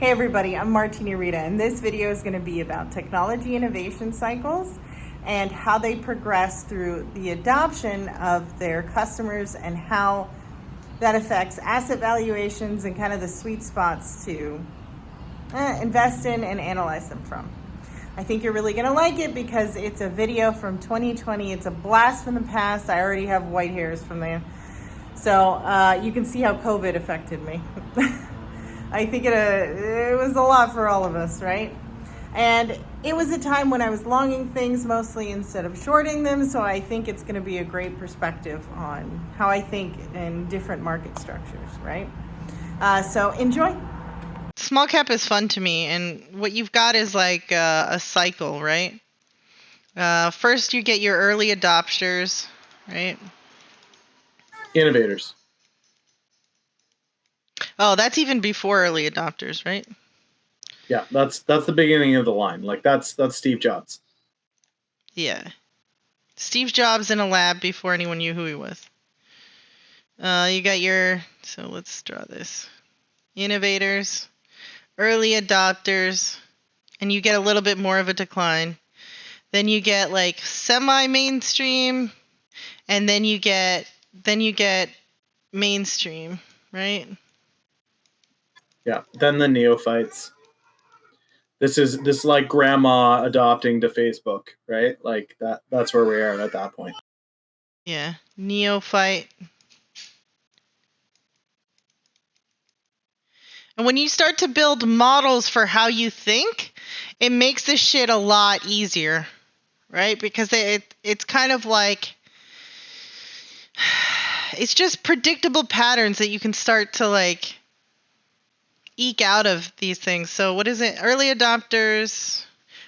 Hey everybody, I'm MartiniRita, and this video is going to be about technology innovation cycles and how they progress through the adoption of their customers and how that affects asset valuations and kind of the sweet spots to invest in and analyze them from. I think you're really going to like it because it's a video from 2020. It's a blast from the past. I already have white hairs from there. So you can see how COVID affected me. I think it was a lot for all of us, right? And it was a time when I was longing things mostly instead of shorting them, so I think it's going to be a great perspective on how I think in different market structures, right? So enjoy. Small cap is fun to me, and what you've got is like a cycle, right? First, you get your early adopters, right? Innovators. Oh, that's even before early adopters, right? Yeah, that's the beginning of the line. Like that's Steve Jobs. Yeah. Steve Jobs in a lab before anyone knew who he was. You got so let's draw this. Innovators, early adopters, and you get a little bit more of a decline. Then you get like semi-mainstream, and then you get mainstream, right? Yeah. Then the neophytes. This is like grandma adopting to Facebook, right? Like that's where we are at that point. Yeah. Neophyte. And when you start to build models for how you think, it makes this shit a lot easier, right? Because it's kind of like it's just predictable patterns that you can start to like eke out of these things. So what is it? Early adopters.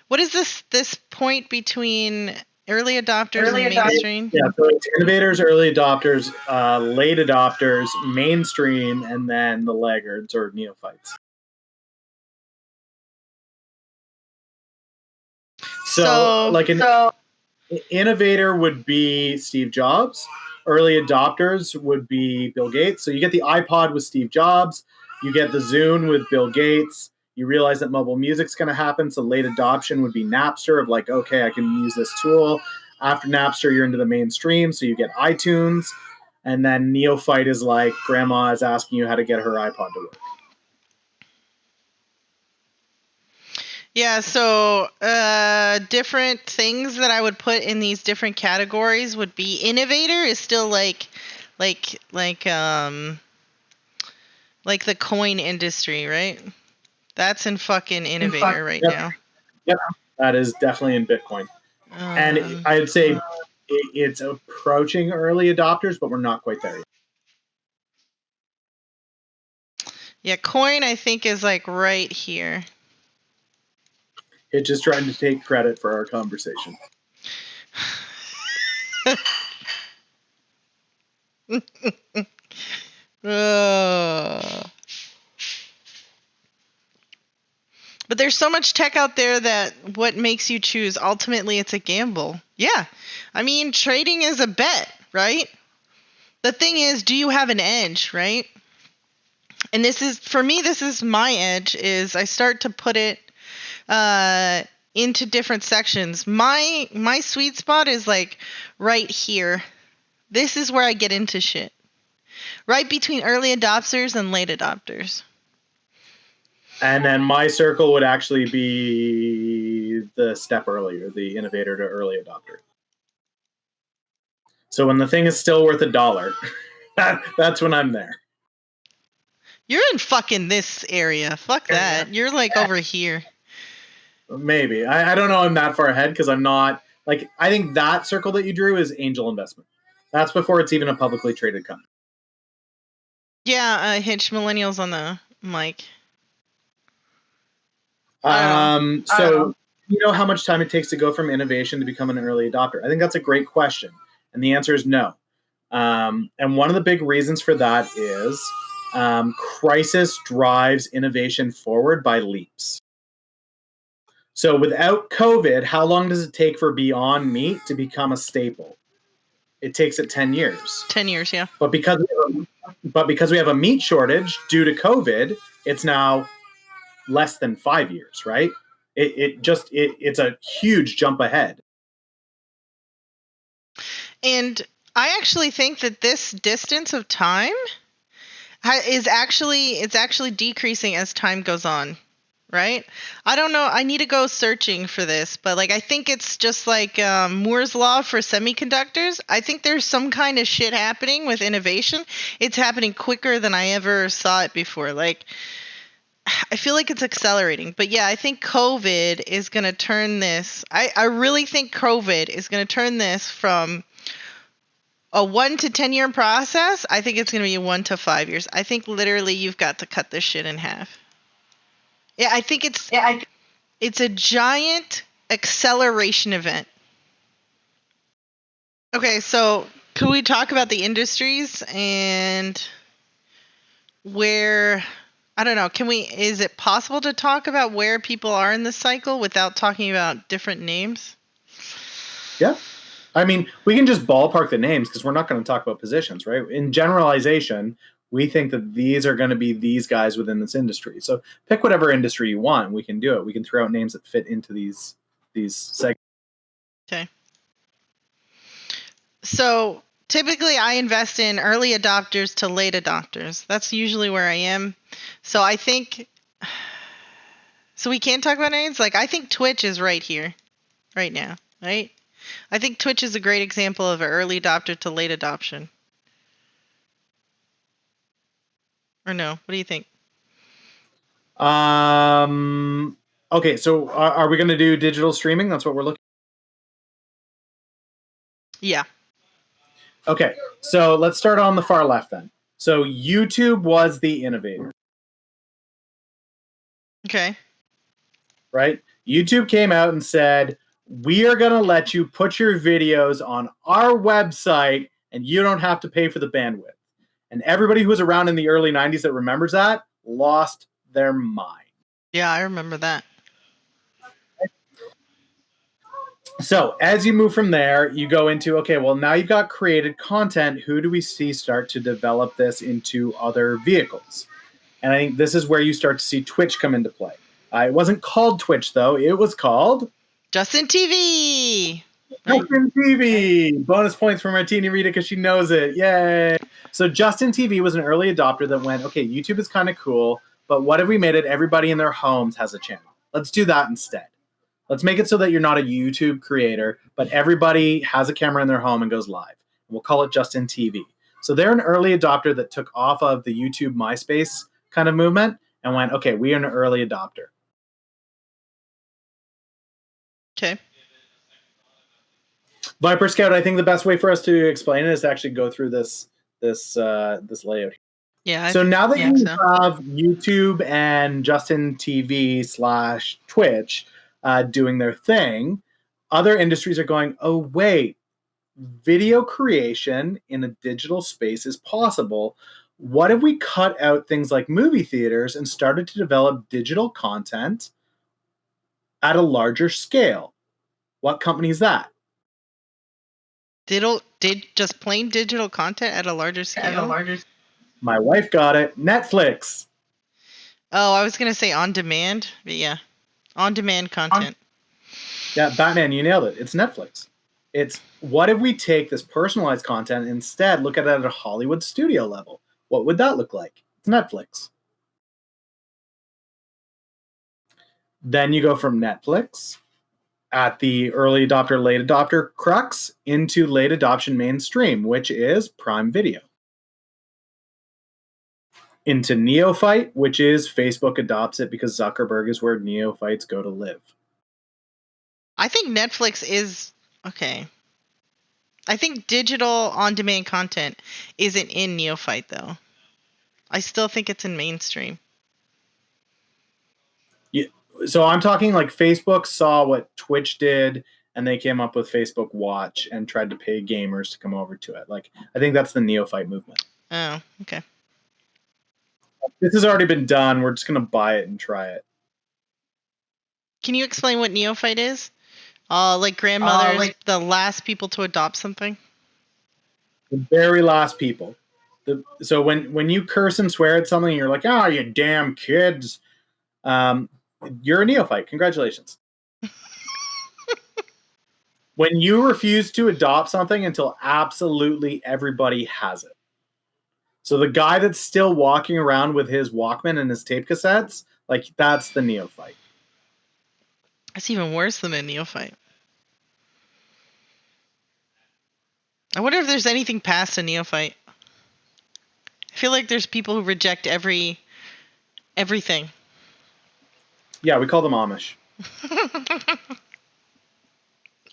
What is this point between early adopters and mainstream? Yeah, so it's innovators, early adopters, late adopters, mainstream, and then the laggards or neophytes. So like an innovator would be Steve Jobs. Early adopters would be Bill Gates. So you get the iPod with Steve Jobs. You get the Zune with Bill Gates. You realize that mobile music's going to happen. So late adoption would be Napster of like, okay, I can use this tool. After Napster, you're into the mainstream. So you get iTunes. And then neophyte is like grandma is asking you how to get her iPod to work. Yeah, so different things that I would put in these different categories would be innovator is still like the coin industry, right? That's in fucking innovator right now. Yep, that is definitely in Bitcoin. And I'd say it's approaching early adopters, but we're not quite there yet. Yeah, coin I think is like right here. It's just trying to take credit for our conversation. But there's so much tech out there that what makes you choose, ultimately it's a gamble. Yeah. I mean, trading is a bet, right? The thing is, do you have an edge, right? And this is, for me, this is my edge, is I start to put it into different sections. My sweet spot is like right here. This is where I get into shit. Right between early adopters and late adopters. And then my circle would actually be the step earlier, the innovator to early adopter. So when the thing is still worth $1, that's when I'm there. You're in fucking this area. Fuck that. You're like over here. Maybe. I don't know I'm that far ahead because I'm not, like, I think that circle that you drew is angel investment. That's before it's even a publicly traded company. Yeah, Hitch Millennials on the mic. So you know how much time it takes to go from innovation to become an early adopter? I think that's a great question. And the answer is no. And one of the big reasons for that is crisis drives innovation forward by leaps. So without COVID, how long does it take for Beyond Meat to become a staple? It takes it 10 years. 10 years, yeah. But because we have a meat shortage due to COVID, it's now less than 5 years, right? It's a huge jump ahead. And I actually think that this distance of time it's actually decreasing as time goes on, right? I don't know. I need to go searching for this, but like I think it's just like Moore's law for semiconductors. I think there's some kind of shit happening with innovation. It's happening quicker than I ever saw it before. Like I feel like it's accelerating. But yeah, I think COVID is going to turn this. I really think COVID is going to turn this from a 1 to 10 year process. I think it's going to be 1 to 5 years. I think literally you've got to cut this shit in half. Yeah, I think it's a giant acceleration event. Okay, so can we talk about the industries and where, I don't know, is it possible to talk about where people are in this cycle without talking about different names? Yeah. I mean, we can just ballpark the names because we're not going to talk about positions, right? In generalization, we think that these are going to be these guys within this industry. So pick whatever industry you want. We can do it. We can throw out names that fit into these segments. Okay. So typically I invest in early adopters to late adopters. That's usually where I am. So I think, so we can't talk about names? Like I think Twitch is right here, right now, right? I think Twitch is a great example of an early adopter to late adoption. Or no? What do you think? Okay, so are we going to do digital streaming? That's what we're looking at? Yeah. Okay, so let's start on the far left then. So YouTube was the innovator. Okay. Right? YouTube came out and said, we are going to let you put your videos on our website and you don't have to pay for the bandwidth. And everybody who was around in the early 90s that remembers that lost their mind. Yeah, I remember that. So as you move from there, you go into, okay, well, now you've got created content. Who do we see start to develop this into other vehicles? And I think this is where you start to see Twitch come into play. It wasn't called Twitch, though. It was called Justin TV. Justin TV. Bonus points for MartiniRita because she knows it. Yay. So Justin TV was an early adopter that went, okay, YouTube is kind of cool, but what if we made it everybody in their homes has a channel? Let's do that instead. Let's make it so that you're not a YouTube creator, but everybody has a camera in their home and goes live. And we'll call it Justin TV. So they're an early adopter that took off of the YouTube MySpace kind of movement and went, okay, we are an early adopter. Okay. Viper Scout, I think the best way for us to explain it is to actually go through this layout. Yeah. So now that you have YouTube and Justin TV / Twitch doing their thing, other industries are going, oh, wait, video creation in a digital space is possible. What if we cut out things like movie theaters and started to develop digital content at a larger scale? What company is that? Just plain digital content at a larger scale? My wife got it. Netflix. Oh, I was going to say on demand, but yeah. On demand content. Yeah, Batman, you nailed it. It's Netflix. It's what if we take this personalized content and instead look at it at a Hollywood studio level? What would that look like? It's Netflix. Then you go from Netflix at the early adopter, late adopter crux into late adoption mainstream, which is Prime Video. Into neophyte, which is Facebook adopts it because Zuckerberg is where neophytes go to live. I think Netflix is okay. I think digital on-demand content isn't in neophyte though. I still think it's in mainstream. Yeah, so I'm talking like Facebook saw what Twitch did and they came up with Facebook Watch and tried to pay gamers to come over to it. Like I think that's the neophyte movement. Oh, okay. This has already been done. We're just going to buy it and try it. Can you explain what neophyte is? Like grandmothers, the last people to adopt something? The very last people. So when you curse and swear at something, you're like, oh, you damn kids. You're a neophyte. Congratulations. When you refuse to adopt something until absolutely everybody has it. So the guy that's still walking around with his Walkman and his tape cassettes, like, that's the neophyte. That's even worse than a neophyte. I wonder if there's anything past a neophyte. I feel like there's people who reject everything. Yeah, we call them Amish.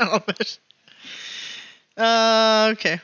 Amish. Okay.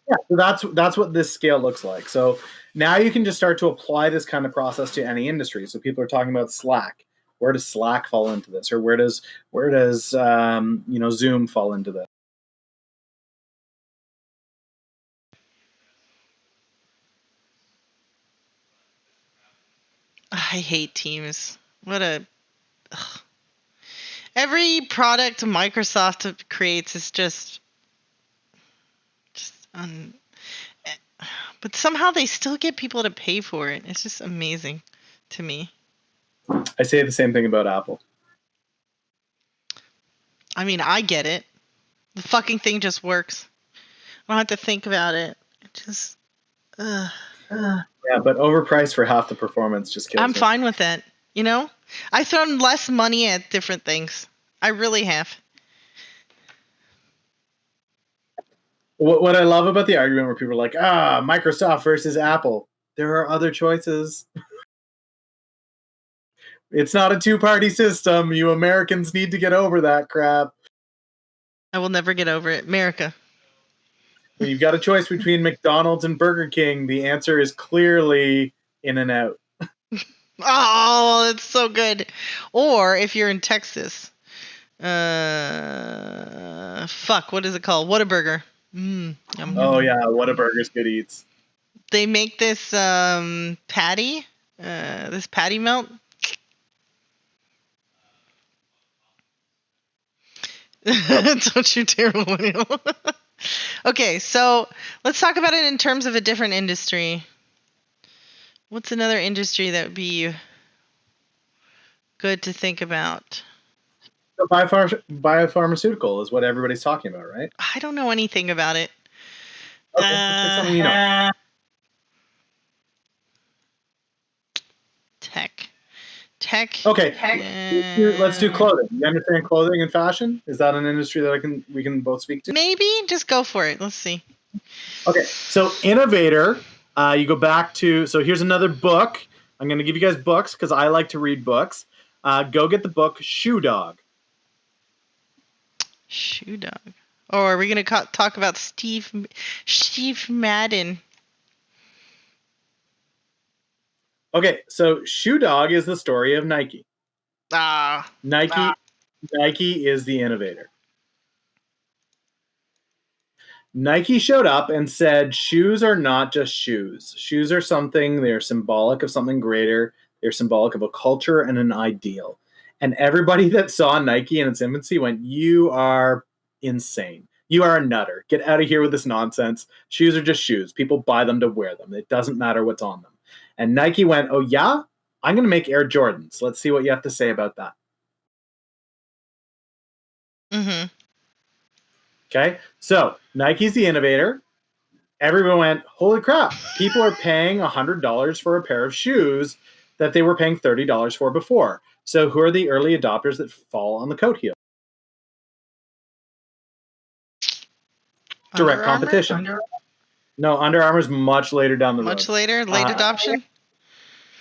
Yeah, so that's what this scale looks like. So now you can just start to apply this kind of process to any industry. So people are talking about Slack. Where does Slack fall into this, or where does Zoom fall into this? I hate Teams. Every product Microsoft creates is just but somehow they still get people to pay for it. It's just amazing to me. I say the same thing about Apple. I mean, I get it. The fucking thing just works. I don't have to think about it. It just Yeah, but overpriced for half the performance just kills I'm me. fine with that. You know? I've thrown less money at different things. I really have. What I love about the argument where people are like, Microsoft versus Apple. There are other choices. It's not a two-party system. You Americans need to get over that crap. I will never get over it. America. When you've got a choice between McDonald's and Burger King, the answer is clearly In-N-Out. Oh, that's so good. Or if you're in Texas, fuck, what is it called? Whataburger. Oh yeah, Whataburger's good eats. They make this patty, this patty melt. Don't you dare, millennial. Okay, so let's talk about it in terms of a different industry. What's another industry that would be good to think about? So biopharmaceutical is what everybody's talking about, right? I don't know anything about it. Okay, let's get something you know. Tech. Okay, let's do clothing. You understand clothing and fashion? Is that an industry that we can both speak to? Maybe. Just go for it. Let's see. Okay, so innovator, you go back to, so here's another book. I'm going to give you guys books because I like to read books. Go get the book Shoe Dog. Shoe Dog. Or are we going to talk about Steve Madden? Okay, so Shoe Dog is the story of Nike. Nike is the innovator. Nike showed up and said, shoes are not just shoes. Shoes are something, they're symbolic of something greater. They're symbolic of a culture and an ideal. And everybody that saw Nike in its infancy went, you are insane. You are a nutter. Get out of here with this nonsense. Shoes are just shoes. People buy them to wear them. It doesn't matter what's on them. And Nike went, oh yeah? I'm going to make Air Jordans. Let's see what you have to say about that. Mm-hmm. Okay, so Nike's the innovator. Everyone went, holy crap, people are paying $100 for a pair of shoes that they were paying $30 for before. So who are the early adopters that fall on the coat heel? Direct competition. No, Under Armour's much later down the road. Much later? Late adoption?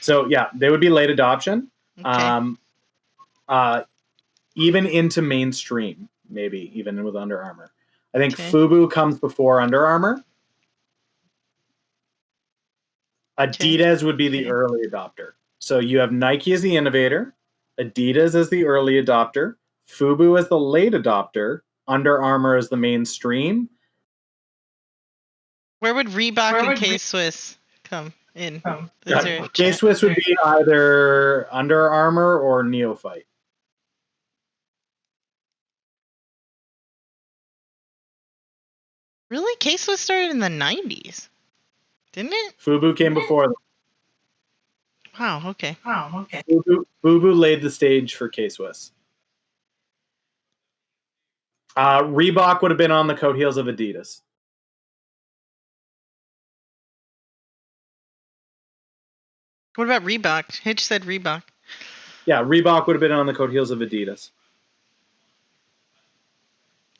So yeah, they would be late adoption. Okay. Even into mainstream, maybe, even with Under Armour. I think FUBU comes before Under Armour. Adidas would be the early adopter. So you have Nike as the innovator, Adidas as the early adopter, FUBU as the late adopter, Under Armour as the mainstream. Where would Reebok and K-Swiss come in? K-Swiss would be either Under Armour or Neophyte. Really? K-Swiss started in the 90s, didn't it? FUBU came before them. Wow. Okay. Boo Boo laid the stage for K-Swiss. Reebok would have been on the coat heels of Adidas. What about Reebok? Hitch said Reebok. Yeah, Reebok would have been on the coat heels of Adidas.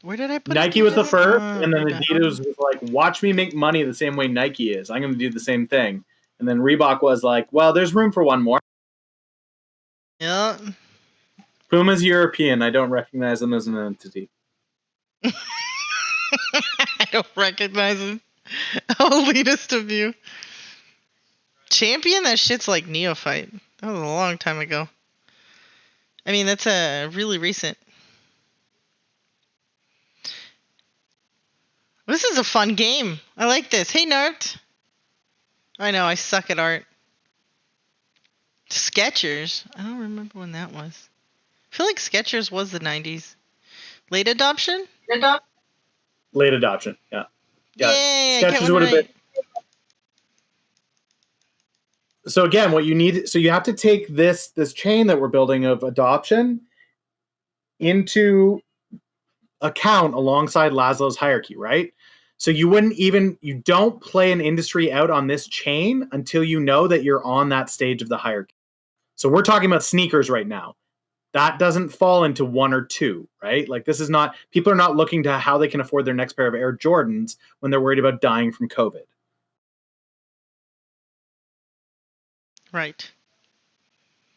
Where did I put Nike was the first, Oh, and then Reebok. Adidas was like, watch me make money the same way Nike is. I'm going to do the same thing. And then Reebok was like, well, there's room for one more. Yeah. Puma's European. I don't recognize them as an entity. I don't recognize him. How elitist of you. Champion? That shit's like Neophyte. That was a long time ago. I mean, that's a really recent. This is a fun game. I like this. Hey, Nart. I know, I suck at art. Skechers? I don't remember when that was. I feel like Skechers was the 90s. Late adoption? Late adoption, yeah. Yay, I Skechers get one would have right. been. So again, what you need, so you have to take this chain that we're building of adoption into account alongside Laszlo's hierarchy, right? So you don't play an industry out on this chain until you know that you're on that stage of the hierarchy. So we're talking about sneakers right now. That doesn't fall into one or two, right? Like this is not, people are not looking to how they can afford their next pair of Air Jordans when they're worried about dying from COVID. Right.